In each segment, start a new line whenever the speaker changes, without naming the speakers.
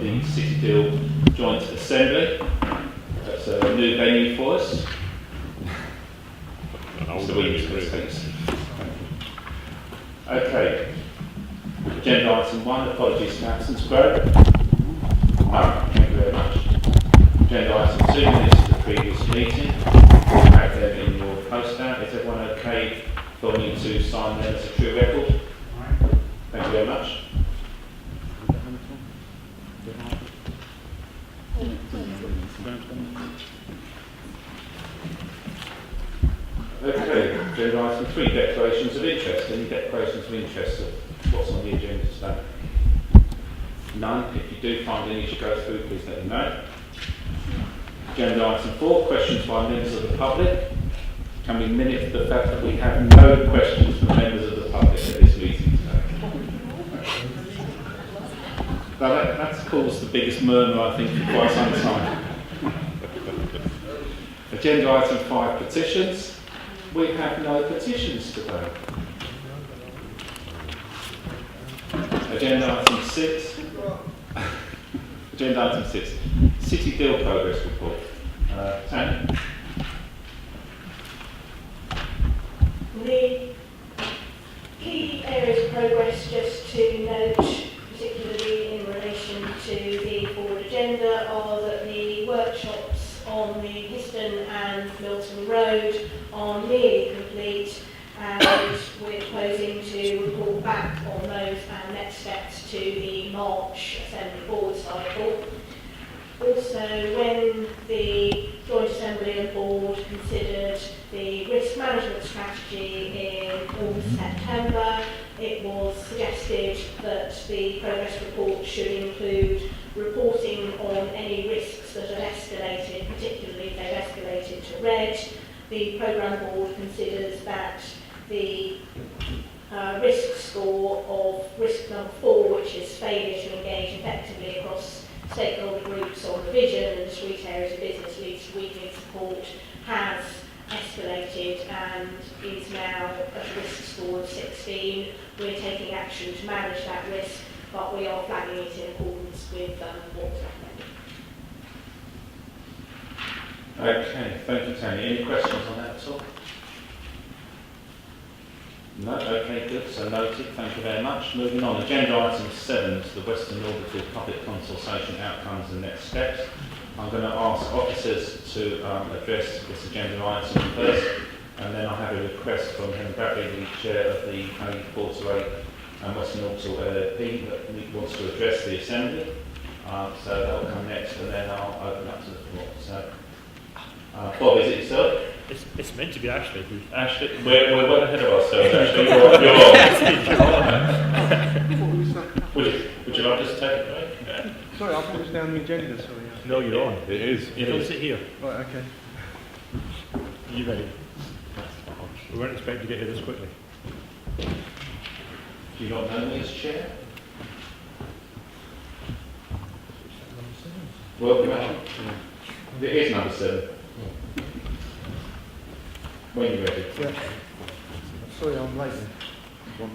of the City Deal Joint Assembly. That's a new venue for us. Okay. Agenda item 1, apologies for absence. Greg? No, thank you very much. Agenda item 2, minutes of the previous meeting. You have them in your poster. Is everyone okay for me to sign them as a true record? Thank you very much. Okay, agenda item 3, declarations of interest. Any declarations of interest of what's on the agenda today? None. If you do find any to go through, please let me know. Agenda item 4, questions by members of the public. Can we minute the fact that we have no questions from members of the public at this meeting today? That's caused the biggest murmur, I think, for quite some time. Agenda item 5, petitions. We have no petitions today. Agenda item 6. Agenda item 6. City Deal Progress Report. Tanya?
The key areas of progress, just to note, particularly in relation to the forward agenda, are that the workshops on the Histon and Milton Road are nearly complete, and we're proposing to report back on those and next steps to the March Assembly Board cycle. Also, when the Joint Assembly and Board considered the risk management strategy in August-September, it was suggested that the progress report should include reporting on any risks that have escalated, particularly if they've escalated to red. The Programme Board considers that the risk score of risk number 4, which is failure to engage effectively across stakeholder groups on the vision and discrete areas of business leads to weakening support, has escalated and is now at a risk score of 16. We're taking action to manage that risk, but we are flagging it in accordance with what's recommended.
Okay, thank you, Tanya. Any questions on that at all? No? Okay, good. So noted. Thank you very much. Moving on. Agenda item 7 to the Western Orbital Public Consultation Outcomes and Next Steps. I'm going to ask officers to address this agenda item first, and then I have a request from Helen Bradbury, the chair of the Port and Western Orbital LLP, that wants to address the Assembly. So that will come next, and then I'll open up to the floor. So, Bob, is it yourself?
It's meant to be Ashley.
Ashley, we're well ahead of ourselves, Ashley. You're on. Would you like us to take it away? Yeah.
Sorry, I thought it was down the agenda, sorry.
No, you're on.
It is.
You don't sit here.
Right, okay.
Are you ready? We weren't expecting to get here this quickly.
Do you not know me as chair? Welcome, Ashley. It is number 7. When you're ready.
Yeah. Sorry, I'm late then.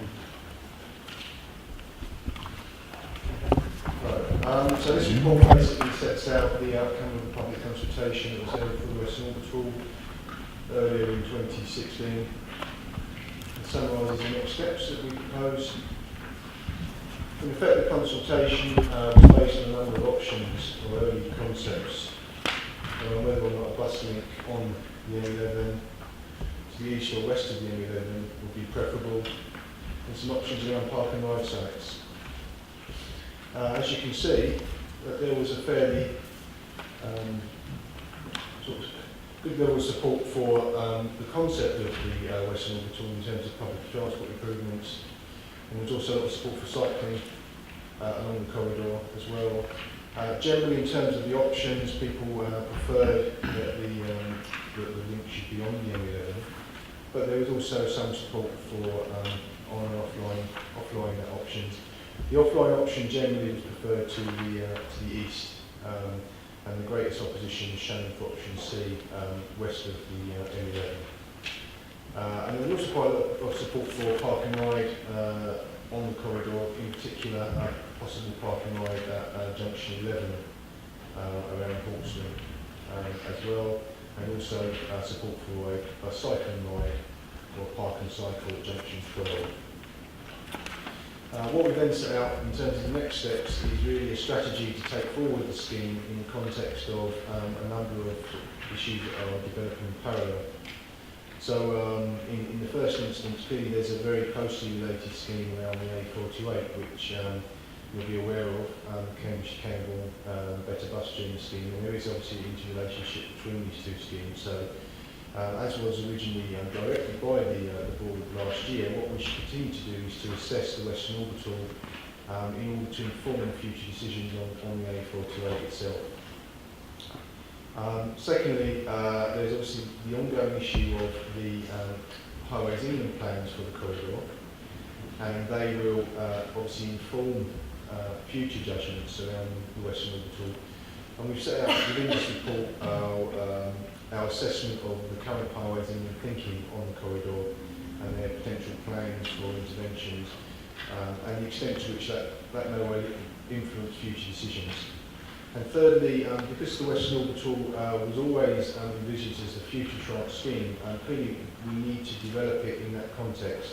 Right. So this report basically sets out the outcome of the public consultation that was held for the Western Orbital earlier in 2016. It summarises the next steps that we proposed. In effect, the consultation was based on a number of options or early concepts on whether or not a bus link on the M11 to the east or west of the M11 would be preferable, and some options around park and ride sites. As you can see, that there was a fairly sort of good level of support for the concept of the Western Orbital in terms of public transport improvements, and there was also a lot of support for cycling along the corridor as well. Generally, in terms of the options, people preferred that the link should be on the M11, but there was also some support for on and offline options. The offline option generally was preferred to the east, and the greatest opposition was shown for option C, west of the M11. And there was also quite a lot of support for park and ride on the corridor, in particular possible park and ride at junction 11 around Hawkesbury as well, and also support for a cycle and ride or park and cycle at junction 12. What we then set out in terms of the next steps is really a strategy to take forward the scheme in the context of a number of issues that are developing in parallel. So in the first instance, clearly there's a very closely related scheme around the A48, which you'll be aware of, Cambridge to Campbell Better Bus Journey Scheme, and there is obviously an interrelationship between these two schemes. So as was originally directed by the board last year, what we should continue to do is to assess the Western Orbital in order to inform future decisions on the A48 itself. Secondly, there's obviously the ongoing issue of the Highways England plans for the corridor, and they will obviously inform future judgments around the Western Orbital. And we've set out within this report our assessment of the current Highways England thinking on the corridor and their potential plans for interventions, and the extent to which that may well influence future decisions. And thirdly, because the Western Orbital was always envisaged as a future tranche scheme, clearly we need to develop it in that context.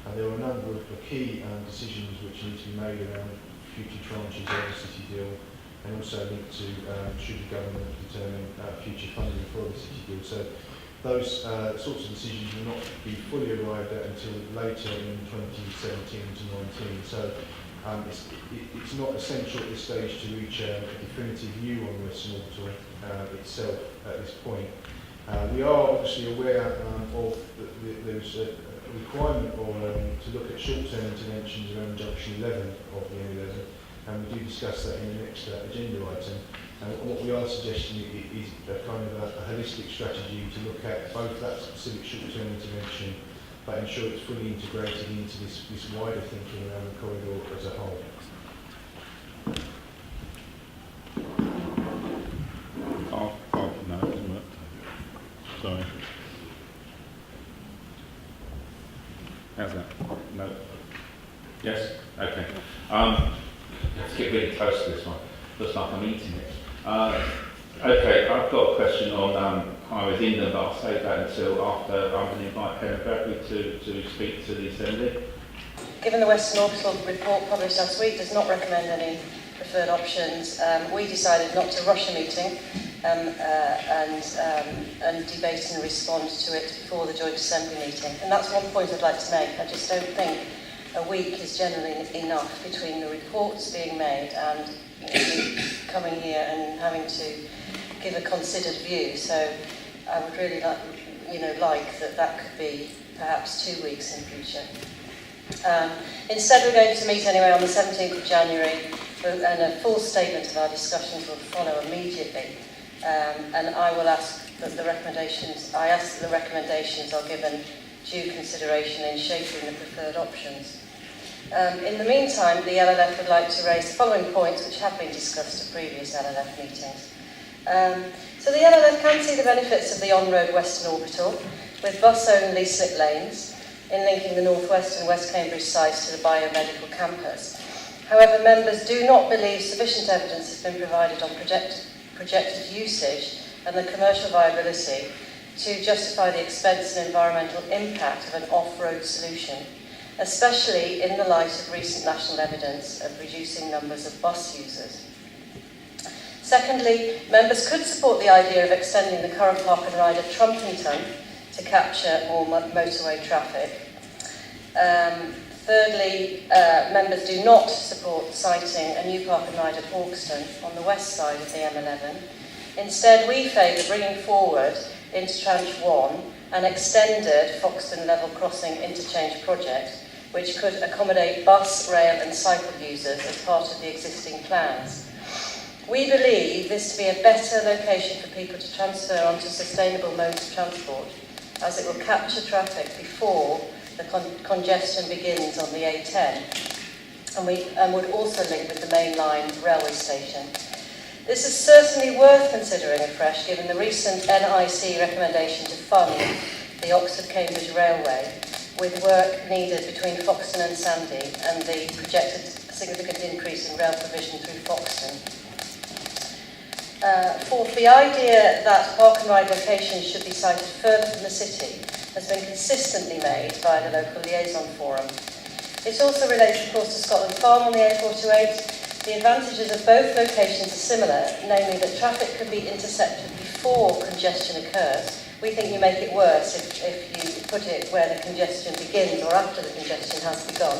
And there are a number of key decisions which need to be made around future tranches of the city deal, and also linked to should the government determine future funding for the city deal. So those sorts of decisions will not be fully arrived at until later in 2017 to 19. So it's not essential at this stage to reach a definitive view on the Western Orbital itself at this point. We are obviously aware of there's a requirement to look at short-term interventions around junction 11 of the M11, and we do discuss that in the next agenda item. And what we are suggesting is a kind of a holistic strategy to look at both that specific short-term intervention, but ensure it's fully integrated into this wider thinking around the corridor as a whole.
No, it doesn't work. Sorry.
How's that? No? Yes? Okay. Let's get really close to this one. Looks like I'm eating it. Okay, I've got a question on Highways England, but I'll save that until after I'm going to invite Helen Bradbury to speak to the Assembly.
Given the Western Orbital report published last week does not recommend any preferred options, we decided not to rush a meeting and debate and respond to it before the Joint Assembly meeting. And that's one point I'd like to make. I just don't think a week is generally enough between the reports being made and coming here and having to give a considered view. So I would really like that could be perhaps 2 weeks in future. Instead, we're going to meet anyway on the 17th of January, and a full statement of our discussions will follow immediately. And I will ask that the recommendations are given due consideration in shaping the preferred options. In the meantime, the LLF would like to raise the following points which have been discussed at previous LLF meetings. So the LLF can see the benefits of the on-road Western Orbital with bus-only slip lanes in linking the North West and West Cambridge sites to the biomedical campus. However, members do not believe sufficient evidence has been provided on projected usage and the commercial viability to justify the expense and environmental impact of an off-road solution, especially in the light of recent national evidence of reducing numbers of bus users. Secondly, members could support the idea of extending the current park and ride at Trumpington to capture more motorway traffic. Thirdly, members do not support siting a new park and ride at Hawkeston on the west side of the M11. Instead, we favour bringing forward into Tranche 1 an extended Foxton level crossing interchange project which could accommodate bus, rail and cycle users as part of the existing plans. We believe this to be a better location for people to transfer onto sustainable modes of transport, as it will capture traffic before the congestion begins on the A10, and would also link with the main line railway station. This is certainly worth considering afresh, given the recent NIC recommendation to fund the Oxford-Cambridge Railway, with work needed between Foxton and Sandy, and the projected significant increase in rail provision through Foxton. Fourth, the idea that park and ride locations should be sited further from the city has been consistently made by the local liaison forum. It also relates, of course, to Scotland Farm on the A428. The advantages of both locations are similar, namely that traffic can be intercepted before congestion occurs. We think you make it worse if you put it where the congestion begins or after the congestion has begun.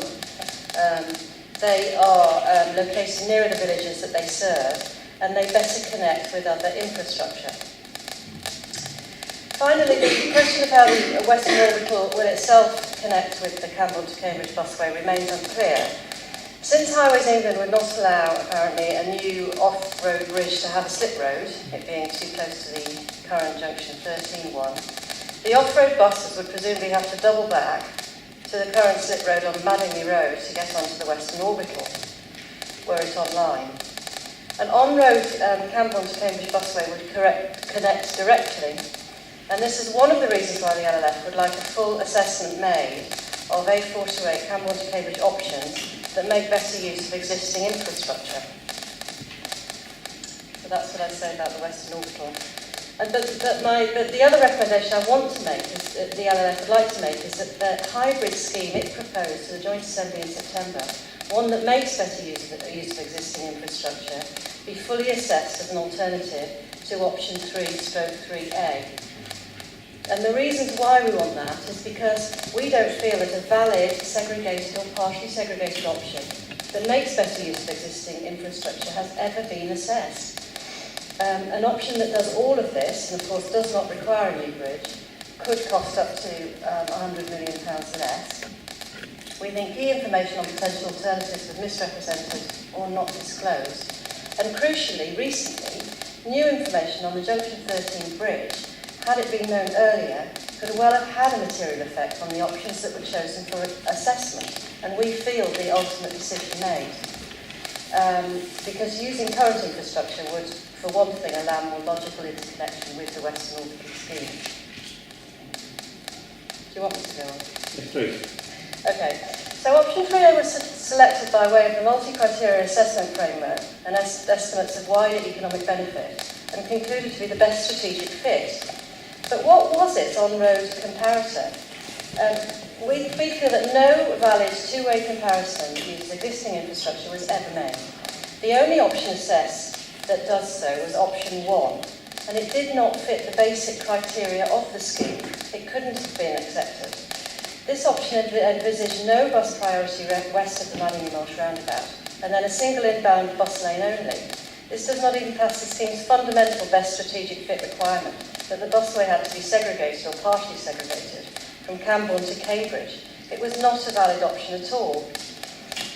They are located nearer the villages that they serve, and they better connect with other infrastructure. Finally, the question of how the Western Orbital will itself connect with the Camborne to Cambridge busway remains unclear. Since Highways England would not allow, apparently, a new off-road bridge to have a slip road, it being too close to the current junction 13 one, the off-road buses would presumably have to double back to the current slip road on Madingley Road to get onto the Western Orbital, were it online. An on-road Camborne to Cambridge busway would connect directly, and this is one of the reasons why the LLF would like a full assessment made of A428 Camborne to Cambridge options that make better use of existing infrastructure. So that's what I'd say about the Western Orbital. But the other recommendation I want to make, is that the LLF would like to make, is that the hybrid scheme it proposed to the Joint Assembly in September, one that makes better use of existing infrastructure, be fully assessed as an alternative to option 3/3A. And the reasons why we want that is because we don't feel that a valid segregated or partially segregated option that makes better use of existing infrastructure has ever been assessed. An option that does all of this, and of course does not require a new bridge, could cost up to £100 million less. We think key information on potential alternatives was misrepresented or not disclosed. And crucially, recently, new information on the Junction 13 bridge, had it been known earlier, could well have had a material effect on the options that were chosen for assessment, and we feel the ultimate decision made. Because using current infrastructure would, for one thing, allow more logical interconnection with the Western Orbital scheme. Do you want me to go on?
Yes, please.
Okay, so option 3A was selected by way of the multi-criteria assessment framework and estimates of wider economic benefit, and concluded to be the best strategic fit. But what was its on-road comparator? We feel that no valid two-way comparison using existing infrastructure was ever made. The only option assessed that does so was option 1, and it did not fit the basic criteria of the scheme. It couldn't have been accepted. This option envisaged no bus priority west of the Madingley Marsh roundabout, and then a single inbound bus lane only. This does not even pass the scheme's fundamental best strategic fit requirement, that the busway had to be segregated or partially segregated from Camborne to Cambridge. It was not a valid option at all.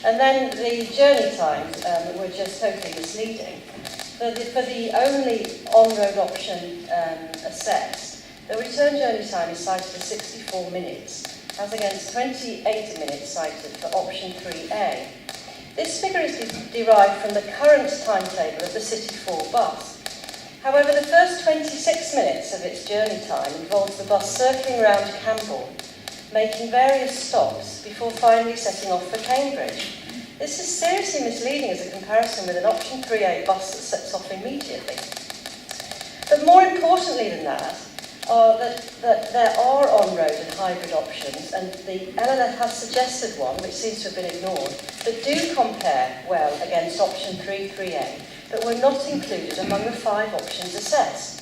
And then the journey times were just totally misleading. For the only on-road option assessed, the return journey time is cited as 64 minutes, as against 28 minutes cited for option 3A. This figure is derived from the current timetable of the City 4 bus. However, the first 26 minutes of its journey time involves the bus circling around Camborne, making various stops before finally setting off for Cambridge. This is seriously misleading as a comparison with an option 3A bus that sets off immediately. But more importantly than that, that there are on-road and hybrid options, and the LLF has suggested one, which seems to have been ignored, that do compare well against option 3/3A, but were not included among the 5 options assessed.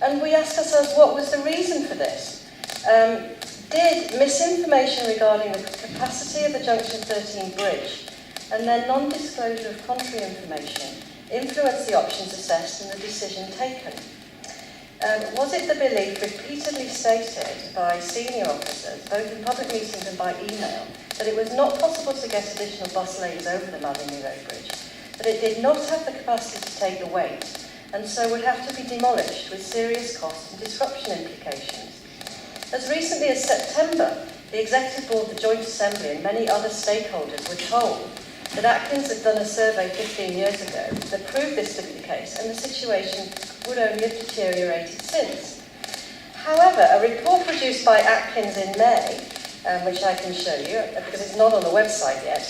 And we asked ourselves, what was the reason for this? Did misinformation regarding the capacity of the Junction 13 bridge and then non-disclosure of contrary information influence the options assessed and the decision taken? Was it the belief repeatedly stated by senior officers, both in public meetings and by email, that it was not possible to get additional bus lanes over the Madingley Road Bridge, that it did not have the capacity to take the weight, and so would have to be demolished with serious cost and disruption implications? As recently as September, the Executive Board, the Joint Assembly and many other stakeholders were told that Atkins had done a survey 15 years ago that proved this to be the case, and the situation would only have deteriorated since. However, a report produced by Atkins in May, which I can show you because it's not on the website yet,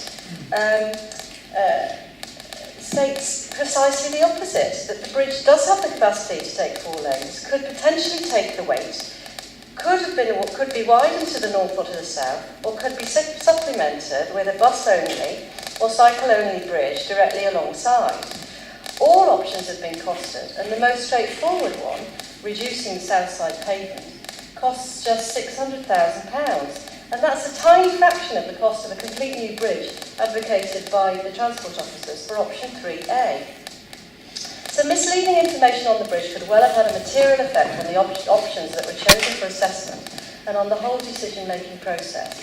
states precisely the opposite, that the bridge does have the capacity to take 4 lanes, could potentially take the weight, could be widened to the north or to the south, or could be supplemented with a bus-only or cycle-only bridge directly alongside. All options have been costed, and the most straightforward one, reducing the south side pavement, costs just £600,000, and that's a tiny fraction of the cost of a complete new bridge advocated by the transport officers for option 3A. So misleading information on the bridge could well have had a material effect on the options that were chosen for assessment and on the whole decision-making process.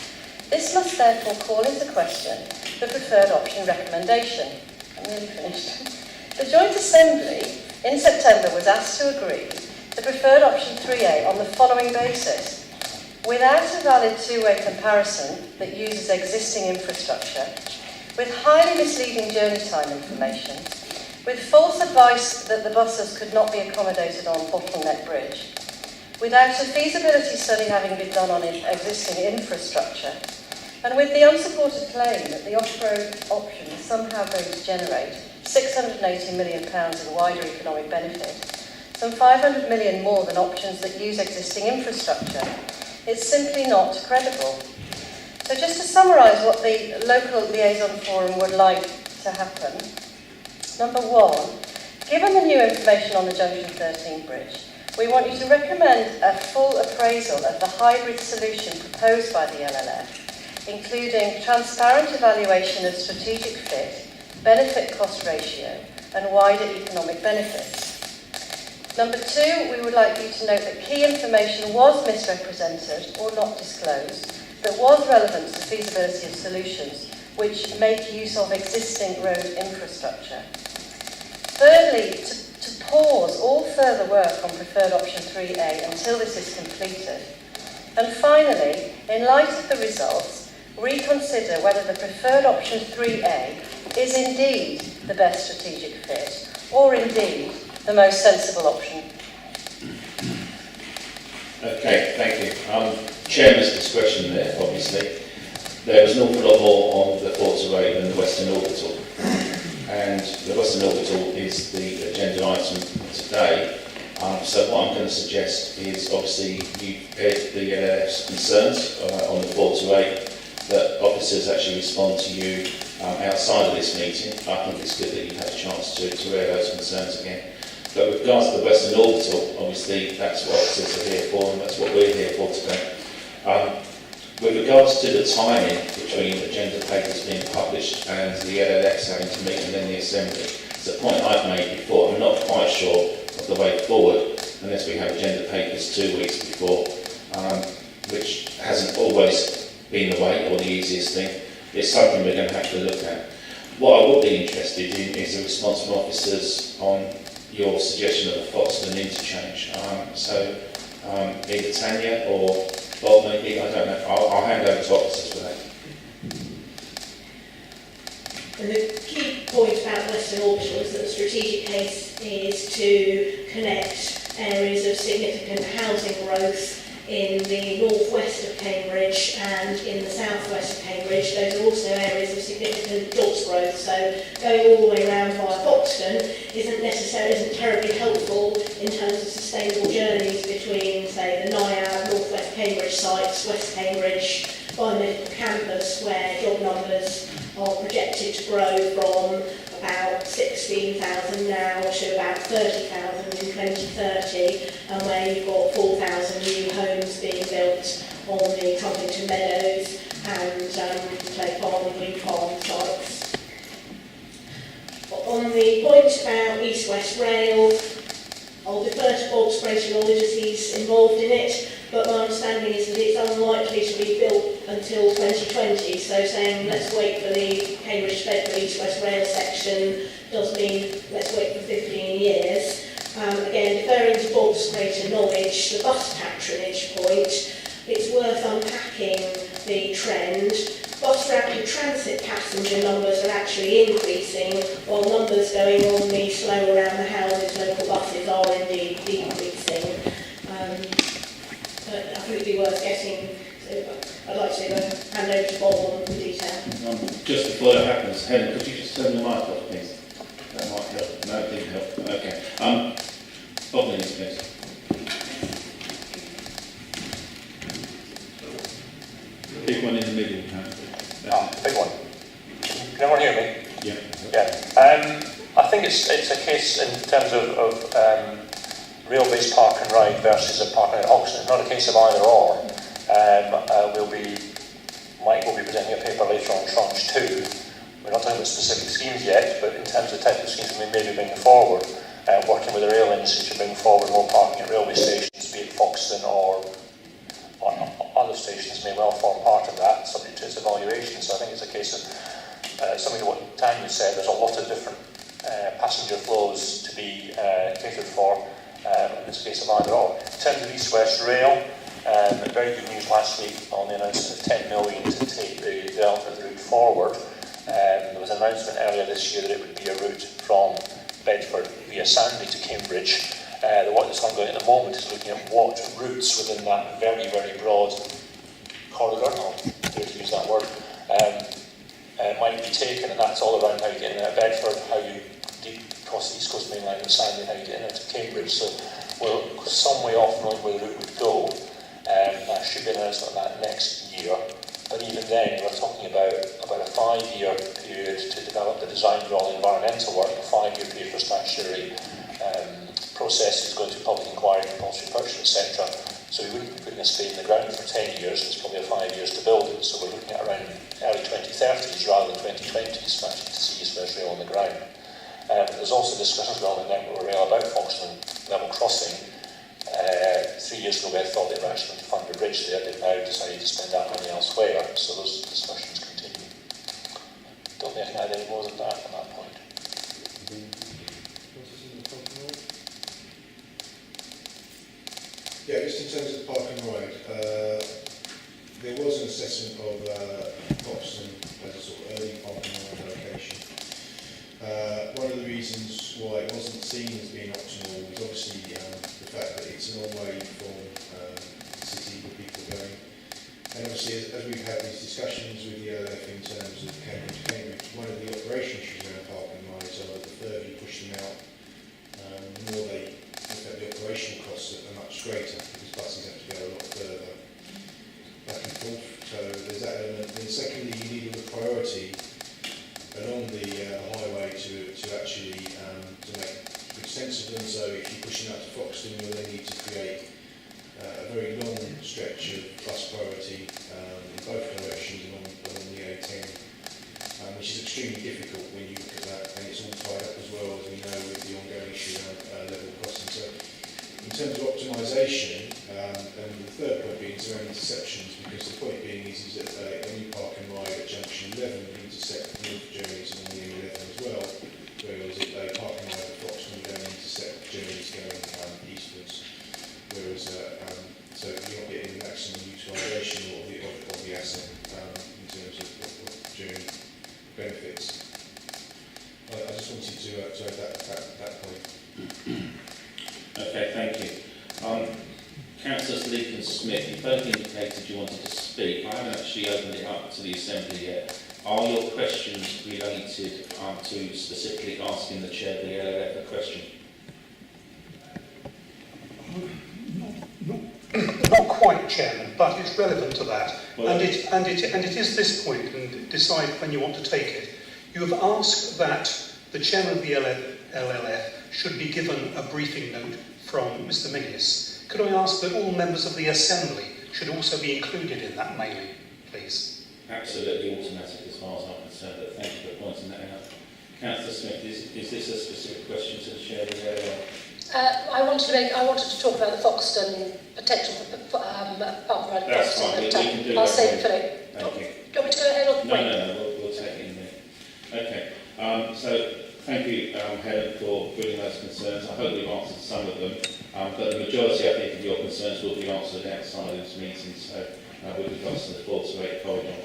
This must therefore call into question the preferred option recommendation. I'm nearly finished. The Joint Assembly in September was asked to agree the preferred option 3A on the following basis. Without a valid two-way comparison that uses existing infrastructure, with highly misleading journey time information, with false advice that the buses could not be accommodated on Bottleneck Bridge, without a feasibility study having been done on existing infrastructure, and with the unsupported claim that the off-road option is somehow going to generate £680 million in wider economic benefit, some 500 million more than options that use existing infrastructure, it's simply not credible. So just to summarise what the local liaison forum would like to happen. Number 1, given the new information on the Junction 13 bridge, we want you to recommend a full appraisal of the hybrid solution proposed by the LLF, including transparent evaluation of strategic fit, benefit-cost ratio, and wider economic benefits. Number 2, we would like you to note that key information was misrepresented or not disclosed that was relevant to the feasibility of solutions which make use of existing road infrastructure. Thirdly, to pause all further work on preferred option 3A until this is completed. And finally, in light of the results, reconsider whether the preferred option 3A is indeed the best strategic fit, or indeed the most sensible option.
Okay, thank you. Chairman's discretion there, obviously. There was an awful lot more on the Waterway than the Western Orbital. And the Western Orbital is the agenda item today. So what I'm going to suggest is, obviously, you've heard the LLF's concerns on the Waterway, that officers actually respond to you outside of this meeting. I think it's good that you've had a chance to air those concerns again. But with regards to the Western Orbital, obviously that's what officers are here for, and that's what we're here for today. With regards to the timing between agenda papers being published and the LLX having to meet and then the Assembly, it's a point I've made before. I'm not quite sure of the way forward unless we have agenda papers 2 weeks before, which hasn't always been the way or the easiest thing. It's something we're going to have to look at. What I would be interested in is a response from officers on your suggestion of a Foxton interchange. Either Tanya or Bob maybe, I don't know. I'll hand over to officers for that.
And the key point about Western Orbital is that the strategic case is to connect areas of significant housing growth in the northwest of Cambridge and in the southwest of Cambridge. Those are also areas of significant jobs growth, so going all the way around via Foxton isn't terribly helpful in terms of sustainable journeys between, say, the NIAB, northwest Cambridge sites, west Cambridge, biomedical campus, where job numbers are projected to grow from about 16,000 now to about 30,000 in 2030, and where you've got 4,000 new homes being built on the Trumpington Meadows and Clay Farm and Green Farm sites. On the point about East-West Rail, I'll defer to Bob's greater knowledge as he's involved in it, but my understanding is that it's unlikely to be built until 2020, so saying let's wait for the Cambridge to Bedford East-West Rail section does mean let's wait for 15 years. Again, deferring to Bob's greater knowledge, the bus patronage point, it's worth unpacking the trend. Bus rapid transit passenger numbers are actually increasing, while numbers going on the slow around the houses local buses are indeed decreasing. But I think it'd be worth getting, so I'd like to hand over to Bob on the detail.
Just before that happens, Helen, could you just turn the mic off, please. That might help. No, it didn't help. Okay. Bob Lynch, please. Big one in the middle.
Big one. Can everyone hear me?
Yeah.
Yeah. I think it's a case in terms of rail-based park and ride versus a park and ride auction. It's not a case of either or. Mike will be presenting a paper later on tranche 2. We're not talking about specific schemes yet, but in terms of the type of schemes we may be bringing forward, working with the rail industry to bring forward more parking at railway stations, be it Foxton or other stations may well form part of that, subject to its evaluation. So I think it's a case of, similar to what Tanya said, there's a lot of different passenger flows to be catered for. In this case of either or. In terms of East-West Rail, very good news last week on the announcement of 10 million to take the development route forward. There was an announcement earlier this year that it would be a route from Bedford via Sandy to Cambridge. The work that's ongoing at the moment is looking at what routes within that very, very broad corridor, I'll dare to use that word, might be taken, and that's all around how you get in and out of Bedford, how you cross the East Coast Main Line with Sandy, how you get in and out of Cambridge. So we're some way off knowing where the route would go. That should be an announcement on that next year. But even then, we're talking about a 5-year period to develop the design for all the environmental work, a 5-year period for statutory processes going through public inquiry, compulsory purchase, etc. So we wouldn't be putting a spade in the ground for 10 years, it's probably 5 years to build it. So we're looking at around early 2030s rather than 2020s to actually see East-West Rail on the ground. There's also discussions going on in Network Rail about Foxton level crossing. 3 years ago, we thought they were actually going to fund a bridge there. They've now decided to spend that money elsewhere, so those discussions continue. Don't think I can add any more than that on that point.
Yeah, just in terms of park and ride, there was an assessment of Foxton as a sort of early park and ride location. One of the reasons why it wasn't seen as being optional was obviously the fact that it's an long way from the city where people are going. And obviously, as we've had these discussions with the LF in terms of Cambridge, one of the operational issues around park and rides are that the further you push them out, the more they look at the operational costs are much greater because buses have to go a lot further back and forth. So there's that element. And secondly, you need a priority along the highway to actually to make good sense of them. So if you're pushing out to Foxton, you'll then need to create a very long stretch of bus priority in both directions along the A10, which is extremely difficult when you look at that, and it's all tied up as well, as we know, with the ongoing issue around level crossing. So in terms of optimisation, and the third point being around interceptions, because the point being is that when you park and ride at junction 11, you intersect north journeys on the M11 as well, whereas if they park and ride at Foxton, you don't intersect journeys going eastwards. Whereas, so you're not getting maximum utilisation of the asset in terms of journey benefits. I just wanted to add that point.
Okay, thank you. Councillors Leek and Smith, you both indicated you wanted to speak. I haven't actually opened it up to the Assembly yet. Are your questions related to specifically asking the Chair of the LLF a question?
Not quite, Chairman, but it's relevant to that.
Well,
and it is this point, and decide when you want to take it. You have asked that the Chairman of the LLF should be given a briefing note from Mr. Mingus. Could I ask that all members of the Assembly should also be included in that mailing, please?
Absolutely automatic as far as I'm concerned, but thank you for pointing that out. Councillor Smith, is this a specific question to the Chair of the LLF?
I wanted to talk about the Foxton potential for park and ride.
That's fine, we can do that.
I'll save it for later.
Thank you.
Do you want me to go ahead or
No, we'll take it in there. Okay, so thank you, Helen, for bringing those concerns. I hope we've answered some of them, but the majority, I think, of your concerns will be answered outside of this meeting, so with regards to the 4 to 8 corridor.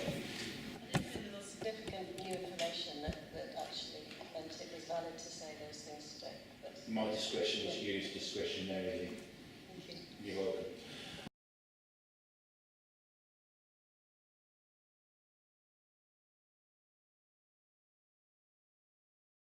Significant new information that actually meant it was valid to say those things today.
My discretion was used discretionarily.
Thank you.
You're welcome.